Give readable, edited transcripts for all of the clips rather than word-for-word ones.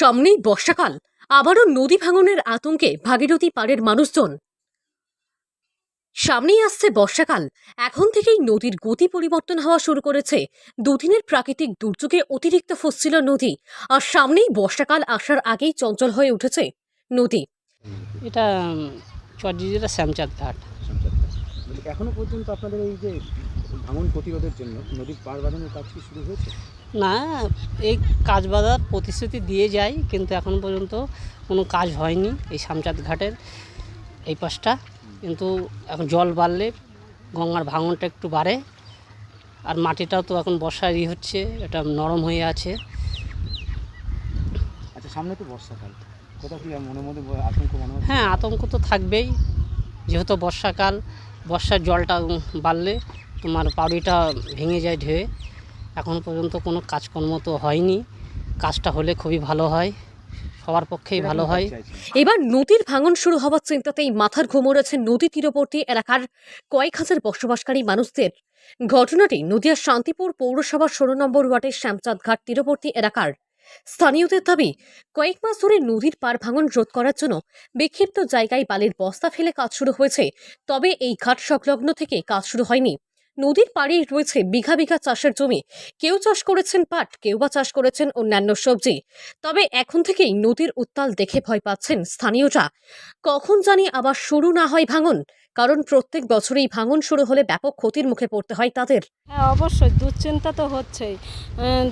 সামনেই বর্ষাকাল, আবারও নদী ভাঙনের আতঙ্কে ভাগীরথী পাড়ের মানুষজন। সামনেই আসছে বর্ষাকাল, এখন থেকেই নদীর গতি পরিবর্তন হওয়া শুরু করেছে। দুদিনের প্রাকৃতিক দুর্যোগে অতিরিক্ত ফুসছিল নদী, আর সামনেই বর্ষাকাল আসার আগেই চঞ্চল হয়ে উঠেছে নদী। এটা চট্টগ্রামের শ্যামচাঁদ ঘাট। এখনো পর্যন্ত আপনাদের এই যে ভাঙন প্রতিরোধের জন্য নদীর পাড় বাঁধানোর কাজ কি শুরু হয়েছে? না, এই কাজ বাঁধার প্রতিশ্রুতি দিয়ে যায়, কিন্তু এখন পর্যন্ত কোনো কাজ হয়নি এই শ্যামচাঁদ ঘাটের এই পাশটা। কিন্তু এখন জল বাড়লে গঙ্গার ভাঙনটা একটু বাড়ে, আর মাটিটাও তো এখন বর্ষার হচ্ছে, এটা নরম হয়ে আছে। আচ্ছা, সামনে তো বর্ষাকাল, কোথাও কি মনের মধ্যে আতঙ্ক মনে হচ্ছে? হ্যাঁ, আতঙ্ক তো থাকবেই, যেহেতু বর্ষাকাল, বর্ষার জলটা বাড়লে তোমার পাউড়িটা ভেঙে যায় ঢেউয়ে। এখন পর্যন্ত কোনো কাজকর্ম তো হয়নি, কাজটা হলে খুবই ভালো হয়, সবার পক্ষেই ভালো হয়। এবার নদীর ভাঙন শুরু হওয়ার চিন্তাতেই মাথার ঘুম উড়েছে নদী তীরবর্তী এলাকার কয়েক হাজার বসবাসকারী মানুষদের। ঘটনাটি নদিয়ার শান্তিপুর পৌরসভার 16 নম্বর ওয়ার্ডের শ্যামচাঁদ ঘাট তীরবর্তী এলাকার। স্থানীয়দের দাবি, কয়েক মাস ধরে নদীর পার ভাঙন রোধ করার জন্য বিক্ষিপ্ত জায়গায় বালির বস্তা ফেলে কাজ শুরু হয়েছে, তবে এই ঘাট সংলগ্ন থেকে কাজ শুরু হয়নি। নদীর পাড়েই রয়েছে বিঘা বিঘা চাষের জমি, কেউ চাষ করেছেন পাট, কেউ বা চাষ করেছেন অন্যান্য সবজি। তবে এখন থেকেই নদীর উত্তাল দেখে ভয় পাচ্ছেন স্থানীয়রা। কখন জানি আবার শুরু না হয় ভাঙন, কারণ প্রত্যেক বছরেই ভাঙন শুরু হলে ব্যাপক ক্ষতির মুখে পড়তে হয় তাদের। হ্যাঁ, অবশ্যই দুশ্চিন্তা তো হচ্ছেই।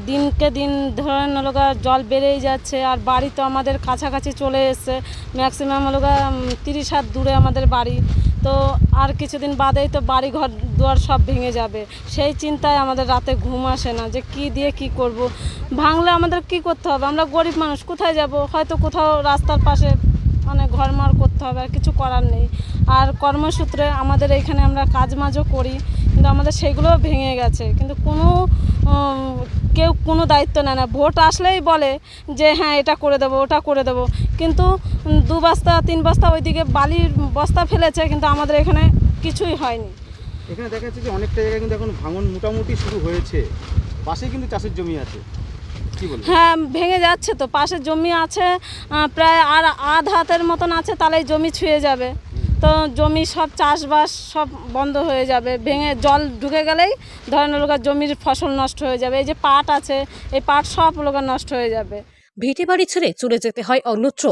দিনকে দিন ধরেন হলোগা জল বেড়েই যাচ্ছে, আর বাড়ি তো আমাদের কাছাকাছি চলে এসছে। ম্যাক্সিমাম হলোগা 30 হাত দূরে আমাদের বাড়ি। তো আর কিছুদিন বাদেই তো বাড়ি ঘর দুয়ার সব ভেঙে যাবে। সেই চিন্তায় আমাদের রাতে ঘুম আসে না, যে কি দিয়ে কি করব। ভাঙলে আমাদের কি করতে হবে? আমরা গরিব মানুষ, কোথায় যাব? হয়তো কোথাও রাস্তার পাশে মানে ঘরমার করতে হবে, আর কিছু করার নেই। আর কর্মসূত্রে আমাদের এখানে আমরা কাজমাজও করি, কিন্তু আমাদের সেগুলোও ভেঙে গেছে। কিন্তু কেউ কোনো দায়িত্ব নেয় না। ভোট আসলেই বলে যে হ্যাঁ এটা করে দেবো, ওটা করে দেবো, কিন্তু 2 বস্তা 3 বস্তা ওইদিকে বালির বস্তা ফেলেছে, কিন্তু আমাদের এখানে কিছুই হয়নি। এখানে দেখা যাচ্ছে যে অনেকটা জায়গায় কিন্তু এখন ভাঙন মোটামুটি শুরু হয়েছে, পাশে কিন্তু চাষের জমি আছে, কি বলবো? হ্যাঁ, ভেঙে যাচ্ছে তো, পাশে জমি আছে প্রায় আর আধ হাতের মতন আছে, তাহলেই জমি ছুঁয়ে যাবে। তো জমি সব চাষবাস সব বন্ধ হয়ে যাবে, ভেঙে জল ঢুকে গেলেই ধরেন লোক জমির ফসল নষ্ট হয়ে যাবে। এই যে পাট আছে, এই পাট সব লোক নষ্ট হয়ে যাবে। ভিটে বাড়ি ছেড়ে চলে যেতে হয় অন্যত্র।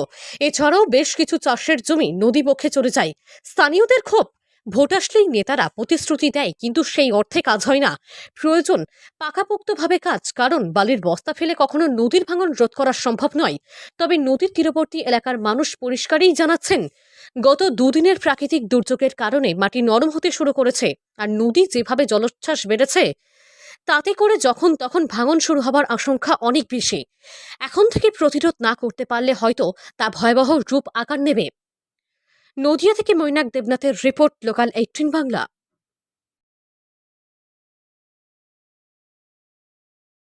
এছাড়াও বেশ কিছু চাষের জমি নদী বক্ষে চলে যায়। স্থানীয়দের ক্ষোভ, ভোট আসলেই নেতারা প্রতিশ্রুতি দেয়, কিন্তু সেই অর্থে কাজ হয় না। প্রয়োজন পাকাপোক্তভাবে কাজ, কারণ বালির বস্তা ফেলে কখনো নদীর ভাঙন রোধ করা সম্ভব নয়। তবে নদীর তীরবর্তী এলাকার মানুষ পরিষ্কারই জানাচ্ছেন, গত দুদিনের প্রাকৃতিক দুর্যোগের কারণে মাটি নরম হতে শুরু করেছে, আর নদী যেভাবে জলোচ্ছ্বাস বেড়েছে, তাতে করে যখন তখন ভাঙন শুরু হবার আশঙ্কা অনেক বেশি। এখন থেকে প্রতিরোধ না করতে পারলে হয়তো তা ভয়াবহ রূপ আকার নেবে। নদিয়া থেকে মৈনাক দেবনাথের রিপোর্ট, লোকাল 18 বাংলা।